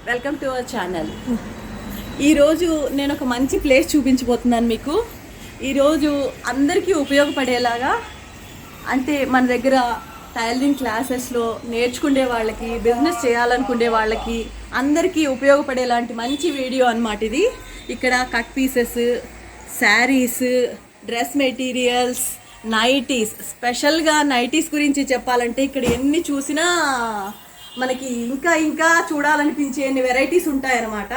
Welcome to our channel. ఈరోజు నేను ఒక మంచి ప్లేస్ చూపించబోతున్నాను మీకు. ఈరోజు అందరికీ ఉపయోగపడేలాగా, అంటే మన దగ్గర టైలరింగ్ క్లాసెస్లో నేర్చుకునే వాళ్ళకి, బిజినెస్ చేయాలనుకునే వాళ్ళకి అందరికీ ఉపయోగపడేలాంటి మంచి వీడియో అన్నమాట ఇది. ఇక్కడ cut pieces, saris, dress materials, nighties, స్పెషల్గా నైటీస్ గురించి చెప్పాలంటే ఇక్కడ ఎన్ని చూసినా మనకి ఇంకా ఇంకా చూడాలనిపించే ఎన్ని వెరైటీస్ ఉంటాయన్నమాట.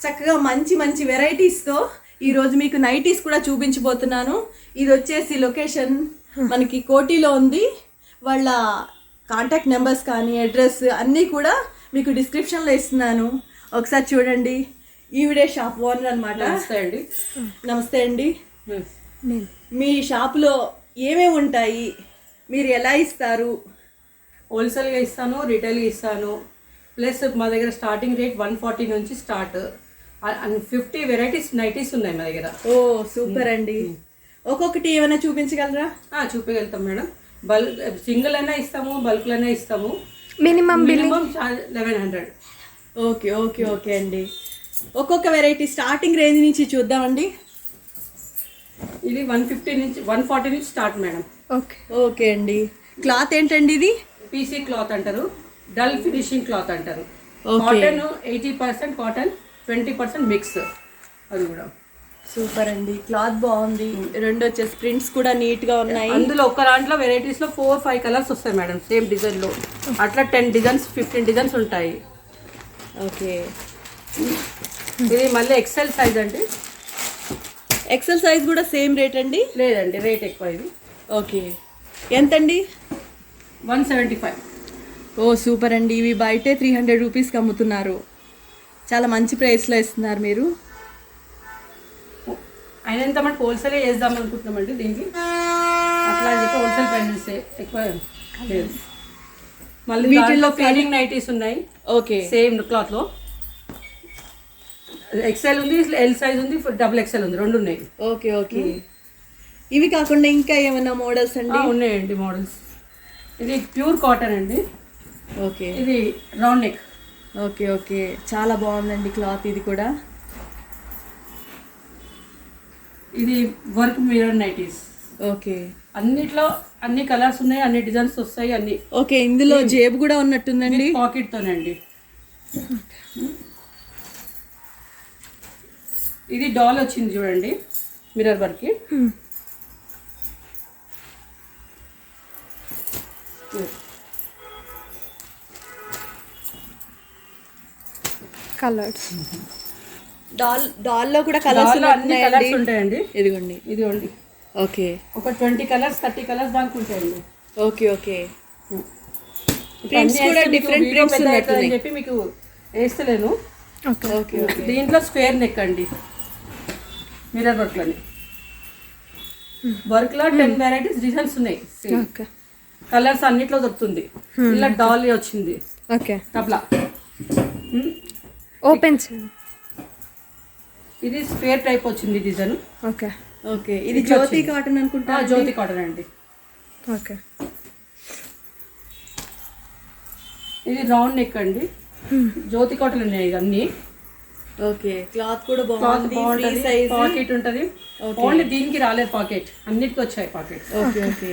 చక్కగా మంచి మంచి వెరైటీస్తో ఈరోజు మీకు నైటీస్ కూడా చూపించబోతున్నాను. ఇది వచ్చేసి లొకేషన్ మనకి కోటిలో ఉంది. వాళ్ళ కాంటాక్ట్ నెంబర్స్ కానీ అడ్రస్ అన్నీ కూడా మీకు డిస్క్రిప్షన్లో ఇస్తున్నాను. ఒకసారి చూడండి. ఈవిడే షాప్ ఓనర్ అనమాట. నమస్తే అండి. నమస్తే అండి. మీ షాప్లో ఏమేమి ఉంటాయి, మీరు ఎలా ఇస్తారు? హోల్సేల్గా ఇస్తాను, రిటైల్గా ఇస్తాను. ప్లస్ మా దగ్గర స్టార్టింగ్ రేట్ 140 నుంచి స్టార్ట్. 50 వెరైటీస్ నైటీస్ ఉన్నాయి మా దగ్గర. ఓ సూపర్ అండి. ఒక్కొక్కటి ఏమైనా చూపించగలరా? చూపించగలుగుతాం మేడం. సింగిల్ అయినా ఇస్తాము, బల్క్లో అయినా ఇస్తాము. మినిమం 1100. ఓకే ఓకే ఓకే అండి. ఒక్కొక్క వెరైటీ స్టార్టింగ్ రేంజ్ నుంచి చూద్దామండి. ఇది 150 నుంచి 140 నుంచి స్టార్ట్ మేడం. ఓకే ఓకే అండి. క్లాత్ ఏంటండి ఇది? పీసీ క్లాత్ అంటారు, డల్ ఫినిషింగ్ క్లాత్ అంటారు. ఓకే. Cotton 80% cotton, 20% mix. అది కూడా సూపర్ అండి. క్లాత్ బాగుంది. రెండు వచ్చేసి ప్రింట్స్ కూడా నీట్గా ఉన్నాయి. అందులో ఒక దాంట్లో వెరైటీస్లో 4-5 కలర్స్ వస్తాయి మేడం, సేమ్ డిజైన్లో. అట్లా 10 డిజైన్స్ 15 డిజైన్స్ ఉంటాయి. ఓకే. ఇది మళ్ళీ ఎక్సెల్ సైజ్ అండి. ఎక్సెల్ సైజ్ కూడా సేమ్ రేట్ అండి? లేదండి, రేట్ ఎక్కువ. ఇది ఓకే. ఎంతండి? 175. ఓ సూపర్ అండి. ఇవి బయటే 300 రూపీస్కి అమ్ముతున్నారు. చాలా మంచి ప్రైస్లో ఇస్తున్నారు మీరు. అయినంత మటు హోల్సేల్ వేద్దాం అనుకుంటున్నామండి దీనికి. అట్లా అని చెప్పి హోల్సేల్ ప్రైజెస్ ఎక్కువ లేదు. మళ్ళీ వీటిల్లో ఫీలింగ్ నైటీస్ ఉన్నాయి. ఓకే. సేమ్ క్లాత్లో ఎక్సెల్ ఉంది, ఎల్ సైజ్ ఉంది, డబుల్ ఎక్సెల్ ఉంది, రెండు ఉన్నాయి. Okay okay. ఇవి కాకుండా ఇంకా ఏమైనా మోడల్స్ అండి? ఉన్నాయండి మోడల్స్. ఇది ప్యూర్ కాటన్ అండి. ఓకే. ఇది రౌండ్ నెక్. Okay okay. చాలా బాగుందండి క్లాత్ ఇది కూడా. ఇది వర్క్ మిర్రర్ నైటీస్. ఓకే. అన్నిట్లో అన్ని కలర్స్ ఉన్నాయి, అన్ని డిజైన్స్ వస్తాయి అన్ని. ఓకే. ఇందులో జేబు కూడా ఉన్నట్టుందండి. పాకెట్తోనండి. ఇది డాల్ వచ్చింది చూడండి, మిర్రర్ వర్క్. కలర్స్. డాల్లో కూడా కలర్స్ అన్ని కలర్స్ ఉంటాయండి. ఇదిగోండి. ఇదిగోండి. ఓకే. ఒక 20 కలర్స్ 30 కలర్స్ దానికి ఉంటాయండి. Okay okay. ప్రింట్స్ కూడా డిఫరెంట్ ప్రింట్స్ అని చెప్పి మీకు వేస్తలేను. Okay okay okay. దీంట్లో స్క్వేర్ నెక్ అండి, మిర్రర్ వర్క్లోని. వర్క్లో 10 వెరైటీస్ డిజైన్స్ ఉన్నాయి. ఓకే. కలర్స్ అన్నిట్లో దొరుకుతుంది. ఇలా డాల్ వచ్చింది. ఓకే. అట్లా ఓపెన్ చేయండి. ఇది స్క్వేర్ టైప్ వచ్చింది డిజైన్. Okay okay. ఇది జ్యోతి కాటన్ అనుకుంటా. జ్యోతి కాటన్ అండి. ఓకే. ఇది రౌండ్ నెక్ అండి, జ్యోతి కాటన్ ఉన్నాయి ఇవన్నీ. ఓకే. క్లాత్ కూడా క్లాత్ బాగుంది. బాగుంటుంది, పాకెట్ ఉంటుంది. ఓన్లీ దీనికి రాలేదు పాకెట్, అన్నిటికి వచ్చాయి పాకెట్. Okay okay.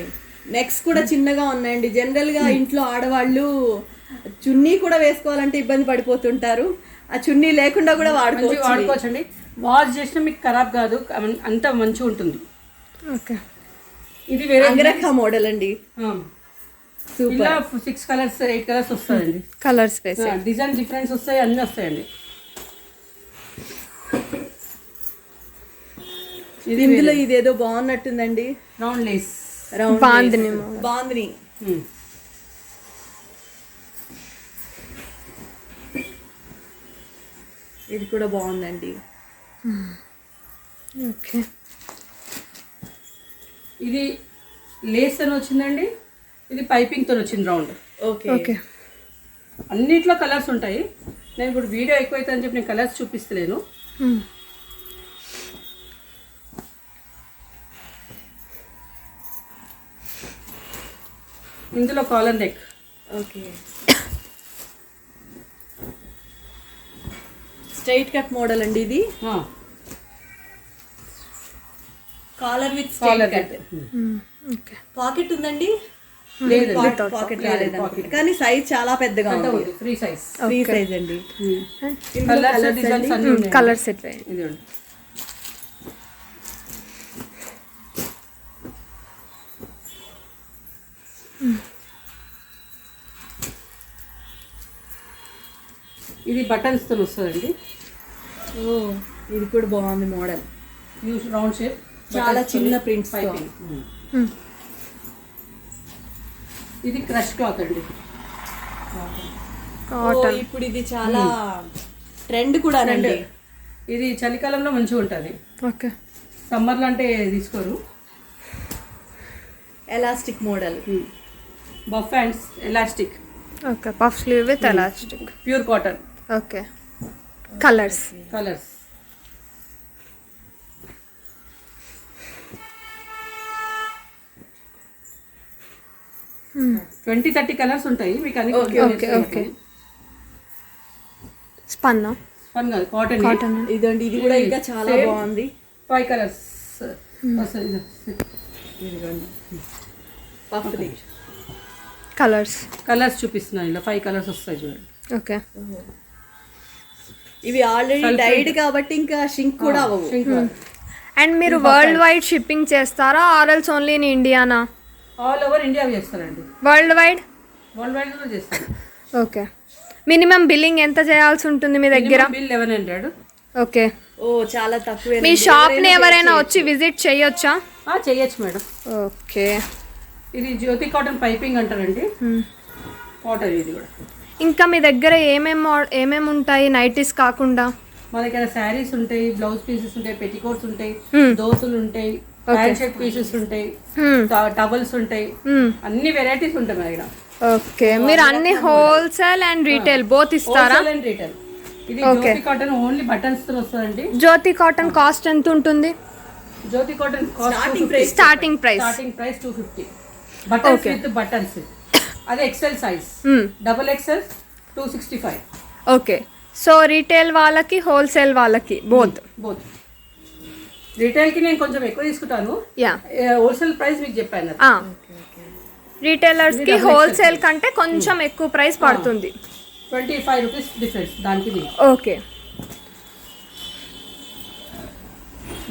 నెక్స్ కూడా చిన్నగా ఉన్నాయండి. జనరల్ గా ఇంట్లో ఆడవాళ్ళు చున్నీ కూడా వేసుకోవాలంటే ఇబ్బంది పడిపోతుంటారు. ఆ చున్నీ లేకుండా కూడా వాడుకోవచ్చండి. వాష్ చేసినా మీకు ఖరాబ్ కాదు, అంత మంచిగా ఉంటుంది. ఓకే. ఇది వేరే అంగరఖా మోడల్ అండి. ఇలా 6 కలర్స్ 8 కలర్స్ వస్తాయండి. కలర్స్ వేసి డిజైన్ డిఫరెన్స్ వస్తాయి, అన్నీ వస్తాయండి. ఇందులో ఇదేదో బాగున్నట్టుందండి. Round Lay's, bandhani. ఇది కూడా బాగుందండి. ఓకే. ఇది లేస్ అని వచ్చిందండి, ఇది పైపింగ్తో వచ్చింది రౌండ్. Okay okay. అన్నిట్లో కలర్స్ ఉంటాయి. నేను ఇప్పుడు వీడియో ఎక్కువైతే అని చెప్పి నేను కలర్స్ చూపిస్తలేను. ఇందులో collar neck. Okay. Straight cut model అండి ఇది. Collar with collar cut. Okay. Pocket ఉందండి? లేదు, పాకెట్ రాలేదు, కానీ సైజ్ చాలా పెద్దగా ఉంది. ఫ్రీ సైజ్ అండి. కలర్స్ డిజైన్స్ అన్ని ఉన్నాయి. కలర్ సెట్ ఇదిగోండి. ఇది బటన్స్ తో వస్తుందండి. ఓ ఇది కూడా బాగుంది మోడల్. రౌండ్ షేప్, చాలా చిన్న ప్రింట్స్. ఇది క్రష్ క్లాత్ అండి. ఇప్పుడు ఇది చాలా ట్రెండ్ కూడా అండి. ఇది చలికాలంలో మంచిగా ఉంటుంది. ఓకే. సమ్మర్లో అంటే తీసుకోరు. Elastic model, buff hands, elastic. Okay. Puff slew with elastic, pure cotton. Okay. Colours 20-30 colours ఉంటాయి మీకు అన్ని. ఓకే. స్పన్ కాదు, కాటన్. ఇదండి, ఇది కూడా ఇంకా చాలా బాగుంది. 5 కలర్స్ వస్తుంది. కలర్స్ చూపిస్తున్నాను, ఇలా 5 కలర్స్ వస్తాయి చూడండి. ఓకే. ఇవి ఆల్రెడీ డైడ్ కాబట్టి ఇంకా షింక్ కూడా అవ్వవు. అండ్ మీరు వరల్డ్ వైడ్ షిప్పింగ్ చేస్తారా ఆర్ఎల్స్ ఓన్లీ ఇన్ ఇండియానా? ఆల్ ఓవర్ ఇండియా చేస్తారండి. వరల్డ్ వైడ్ కూడా చేస్తారు. ఓకే. మినిమం బిల్లింగ్ ఎంత చేయాల్సి ఉంటుంది మీ దగ్గర? బిల్ 1100. ఓకే. ఓ చాలా తక్కువ. మీ షాప్ ని ఎవరైనా వచ్చి విజిట్ చేయొచ్చా? చేయొచ్చు మేడం. ఓకే. ఇది జ్యోతి కాటన్ పైపింగ్ అంటారండి. కాటన్ ఇది కూడా. ఇంకా మీ దగ్గర ఏమేమి ఉంటాయి నైటీస్ కాకుండా? మా దగ్గర శారీస్ ఉంటాయి, బ్లౌజ్ పీసెస్ ఉంటాయి, పెట్టికోట్స్ ఉంటాయి, దోతులు ఉంటాయి, ప్యాంట్ షర్ట్ పీసెస్ ఉంటాయి, టవల్స్ ఉంటాయి, అన్ని వెరైటీస్ ఉంటాయి మా దగ్గర. ఓకే. మీరు అన్ని హోల్సేల్ అండ్ రీటైల్ బోత్ ఇస్తారా? Wholesale and retail. ఇది జ్యోతి కాటన్ ఓన్లీ బటన్స్ తో వస్తుందండి. జ్యోతి కాటన్ కాస్ట్ ఎంత ఉంటుంది? Jyoti cotton starting price 250. Buttons with buttons. అదే XL size. Double XL 265. Okay. So retail వాళ్ళకి హోల్సేల్ వాళ్ళకి బోత్. రీటైల్ కి నేను కొంచెం ఎక్కువ తీసుకుంటాను. హోల్సేల్ ప్రైస్ మీకు చెప్పాను. రీటైలర్స్ కి హోల్సేల్ కంటే కొంచెం ఎక్కువ ప్రైస్ పడుతుంది. 25 రూపీస్ డిఫరెన్స్ దానికి. ఓకే.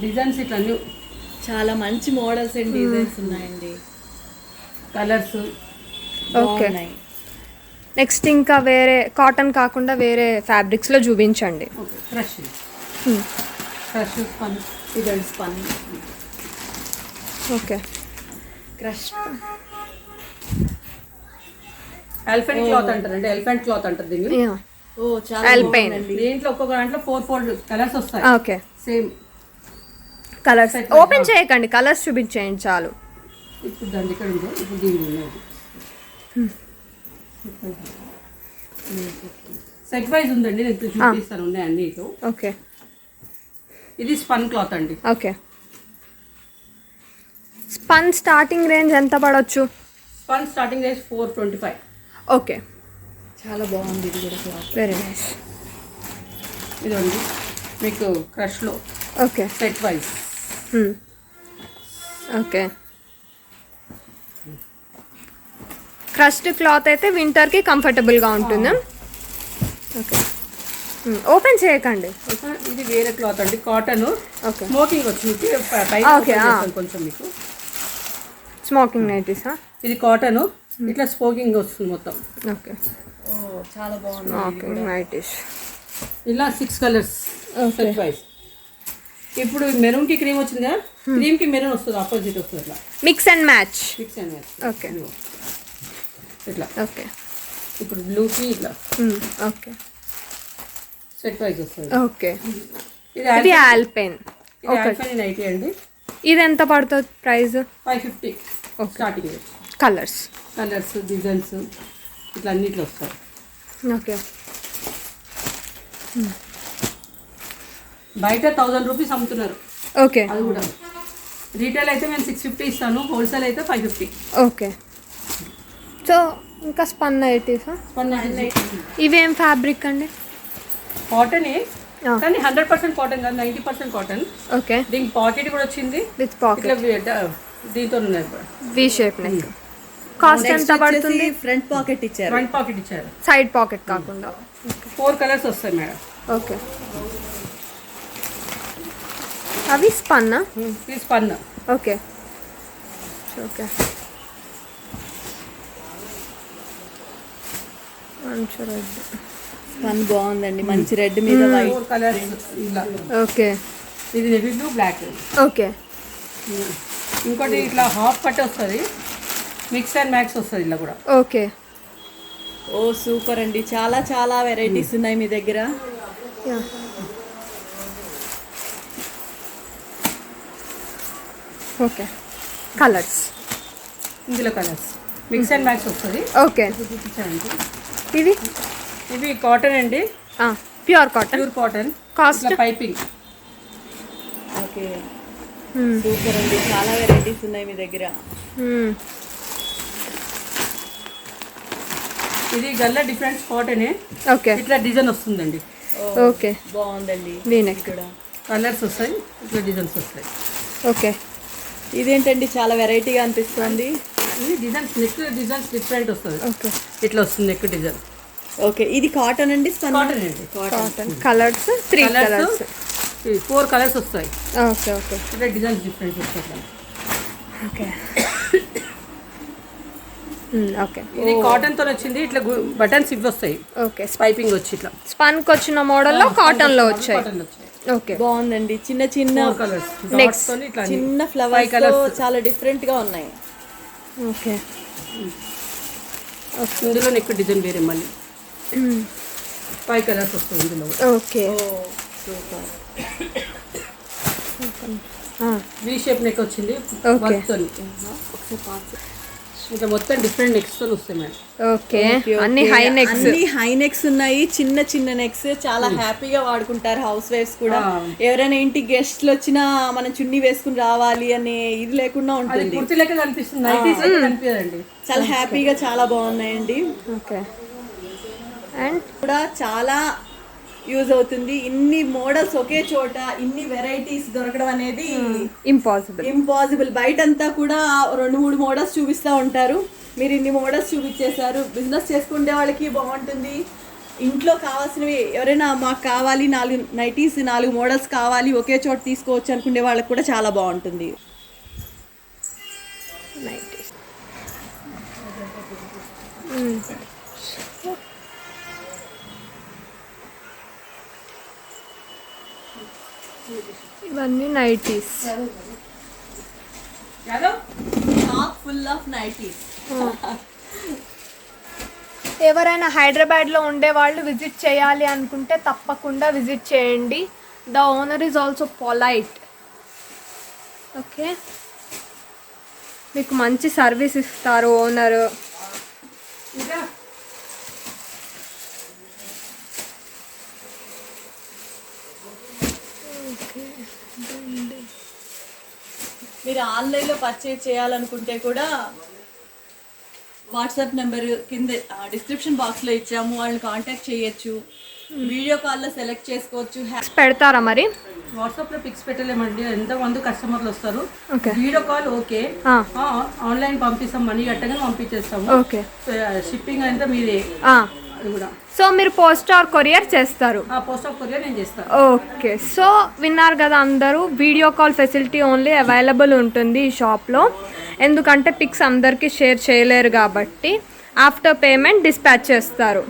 డిజైన్స్ ఇట్లా చాలా మంచి మోడల్స్ అండ్ డిజైన్స్ ఉన్నాయండి. కలర్స్. ఓకే. నెక్స్ట్ ఇంకా వేరే కాటన్ కాకుండా వేరే ఫ్యాబ్రిక్స్ లో చూపించండి. Spun. Okay. Crush. Elephant cloth అంటారండి. ఎలిఫెంట్ క్లాత్ అంటారు దీన్ని. ఓ చాలా బాగుందండి. దీంట్లో ఒక్కొక్క దాంట్లో 4 కలర్స్ వస్తాయి. ఓకే. సేమ్ కలర్స్ ఓపెన్ చేయకండి, కలర్స్ చూపించేయండి చాలు. ఇప్పుడు దాని ఇక్కడ ఉందో ఇప్పుడు దీని సెట్ వైజ్ ఉందండి. నేను చూపిస్తాను ఉన్నాయి అన్ని. ఓకే. ఇది స్పన్ క్లాత్ అండి. ఓకే. స్పన్ స్టార్టింగ్ రేంజ్ ఎంత పడవచ్చు? Spun starting range 425. ఓకే. చాలా బాగుంది ఇది కూడా క్లాత్. Very nice. ఇదండి మీకు క్రష్లో. Okay. Set wise. Okay. Crushed cloth అయితే వింటర్కి కంఫర్టబుల్గా ఉంటుంది. ఓకే. ఓపెన్ చేయకండి. ఇది వేరే క్లాత్ అండి, కాటన్. ఓకే. స్మోకింగ్ వచ్చింది. ఓకే. కొంచెం మీకు స్మోకింగ్ నైటీస్. ఇది కాటన్, ఇట్లా స్మోకింగ్ వస్తుంది మొత్తం. ఓకే. చాలా బాగుంది. స్మోకింగ్ నైటీస్ ఇలా 6 కలర్స్ సెట్ వైజ్. ఇప్పుడు మెరూన్ కి క్రీమ్ వచ్చింది కదా, క్రీమ్ కి మెరూన్ వస్తుంది, ఆపోజిట్ వస్తుంది. ఇట్లా మిక్స్ అండ్ మ్యాచ్. ఓకే. ఇట్లా. ఓకే. ఇప్పుడు బ్లూకి ఇట్లా. ఓకే. సెట్ వైజ్ వస్తుంది. ఓకే. ఇది ఆల్పెన్. ఆల్పెన్ నైటీ అండి. ఇది ఎంత పడుతుంది ప్రైస్? 550 స్టార్టింగ్. కలర్స్ డిజైన్స్ ఇట్లా అన్నిట్లో వస్తాయి. ఓకే. బయట 1000 రూపీస్ అమ్ముతున్నారు. ఓకే. అది కూడా రీటైల్ అయితే మేము 650 ఇస్తాను, హోల్సేల్ అయితే 550. ఓకే. సో ఇంకా స్పన్ నైటీస్. ఇవేం ఫ్యాబ్రిక్ అండి? కాటన్ కానీ 100% కాటన్ కాదు, 90% కాటన్. ఓకే. దీనికి పాకెట్ కూడా వచ్చింది విత్ పాకెట్. ఇట్లా దీంతో ఉన్నది వి షేప్ నెక్. కాస్ట్ ఎంత పడుతుంది? ఫ్రంట్ పాకెట్ ఇచ్చారు. ఫ్రంట్ పాకెట్ ఇచ్చారు, సైడ్ పాకెట్ కాకుండా. 4 కలర్స్ వస్తాయి మేడం. ఓకే. అవి స్పన్నా? ఇది స్పన్. Okay okay. మంచి రెడ్. స్పన్ బాగుందండి, మంచి రెడ్ మీద వైట్. 4 కలర్స్ ఇలా. ఓకే. ఇది నేవీ బ్లూ, బ్లాక్. ఓకే. ఇంకోటి ఇట్లా హాఫ్ కట్ వస్తుంది, మిక్స్ అండ్ మ్యాక్స్ వస్తుంది ఇలా కూడా. ఓకే. ఓ సూపర్ అండి, చాలా చాలా వెరైటీస్ ఉన్నాయి మీ దగ్గర. ఓకే. కలర్స్ ఇందులో కలర్స్ మిక్స్ అండ్ మ్యాక్స్ వస్తుంది. ఓకే. చూపించండి. ఇవి కాటన్ అండి, pure cotton. Pure cotton. Cost? Piping. Okay super అండి, చాలా వెరైటీస్ ఉన్నాయి మీ దగ్గర. ఇది గల్లా డిఫరెంట్ కాటనే. ఓకే. ఇట్లా డిజైన్ వస్తుందండి. ఓకే బాగుందండి. వీనెక్ కూడా కలర్స్ వస్తాయి, ఇట్లా డిజైన్స్ వస్తాయి. ఓకే. ఇదేంటండి చాలా వెరైటీగా అనిపిస్తుంది. ఇది డిజైన్స్, నెక్ డిజైన్స్ డిఫరెంట్ వస్తుంది. ఓకే. ఇట్లా వస్తుంది నెక్ డిజైన్. ఓకే. ఇది కాటన్ అండి? కాటన్ అండి. కాటన్. Colours 3 colours. 4 కలర్స్ వస్తాయి. ఓకే. ఓకే. ఇట్లా డిజైన్స్ డిఫరెంట్ వస్తాయి. ఓకే. ఓకే. ఇది కాటన్ తో వచ్చింది, ఇట్లా బటన్స్ ఇవి వస్తాయి. ఓకే. పైపింగ్ వచ్చి ఇట్లా స్పన్కి వచ్చిన మోడల్లో కాటన్ లో వచ్చాయి. ఓకే. బాగుందండి, చిన్న చిన్న కలర్స్, నెక్స్ట్ చిన్న ఫ్లవర్స్ చాలా డిఫరెంట్ గా ఉన్నాయి. ఓకే. ఇందులో నెక్ డిజైన్ వేరే మళ్ళీ 5 కలర్స్ వస్తుంది ఇందులో. Okay. Super. V shape neck వచ్చింది. ఓకే. ఇంకా మొత్తం డిఫరెంట్ నెక్స్ తో వస్తాయి మేడం. ఓకే. అన్ని హై నెక్స్. అన్ని హై నెక్స్ ఉన్నాయి, చిన్న చిన్న నెక్స్. చాలా హ్యాపీగా వాడుకుంటారు హౌస్ వైఫ్స్ కూడా. ఎవరైనా ఇంటికి గెస్ట్లు వచ్చినా మనం చున్నీ వేసుకుని రావాలి అనే ఇది లేకుండా ఉంటుంది. కుర్తి లెక్క కనిపిస్తుంది, నైటీస్ లెక్క కనిపించదండి. చాలా హ్యాపీగా, చాలా బాగున్నాయండి. ఓకే. అండ్ కూడా చాలా యూజ్ అవుతుంది. ఇన్ని మోడల్స్ ఒకే చోట, ఇన్ని వెరైటీస్ దొరకడం అనేది ఇంపాసిబుల్. బయటంతా కూడా 2-3 మోడల్స్ చూపిస్తూ ఉంటారు, మీరు ఇన్ని మోడల్స్ చూపించేశారు. బిజినెస్ చేసుకునే వాళ్ళకి బాగుంటుంది. ఇంట్లో కావాల్సినవి ఎవరైనా మాకు కావాలి 4 నైటీస్ 4 మోడల్స్ కావాలి ఒకే చోట తీసుకోవచ్చు అనుకునే వాళ్ళకి కూడా చాలా బాగుంటుంది. నైటీస్. ఇవన్నీ నైటీస్. Full of nighties. ఎవరైనా హైదరాబాద్లో ఉండే వాళ్ళు విజిట్ చేయాలి అనుకుంటే తప్పకుండా విజిట్ చేయండి. The owner is also polite. Okay. మీకు మంచి సర్వీస్ ఇస్తారు ఓనరు. మీరు ఆన్లైన్లో పర్చేజ్ చేయాలనుకుంటే కూడా వాట్సాప్ నెంబర్ కింద డిస్క్రిప్షన్ బాక్స్లో ఇచ్చాము, వాళ్ళని కాంటాక్ట్ చేయొచ్చు. వీడియో కాల్లో సెలెక్ట్ చేసుకోవచ్చు. పెడతారా మరి? వాట్సాప్ లో పిక్స్ పెట్టలేమండి, ఎంతమంది కస్టమర్లు వస్తారు. వీడియో కాల్ ఓకే, ఆన్లైన్ పంపిస్తాం, మనీ కట్టగానే పంపించేస్తాము. ఓకే. షిప్పింగ్ అంతా మీదే. అది కూడా. సో మీరు పోస్ట్ ఆర్ కొరియర్ చేస్తారు? పోస్ట్ ఆఫ్ కొరియర్ నేను చేస్తాను. ఓకే. సో విన్నారు కదా అందరూ, video call facility only available ఉంటుంది ఈ షాప్లో. ఎందుకంటే పిక్స్ అందరికీ షేర్ చేయలేరు కాబట్టి ఆఫ్టర్ పేమెంట్ డిస్పాచ్ చేస్తారు.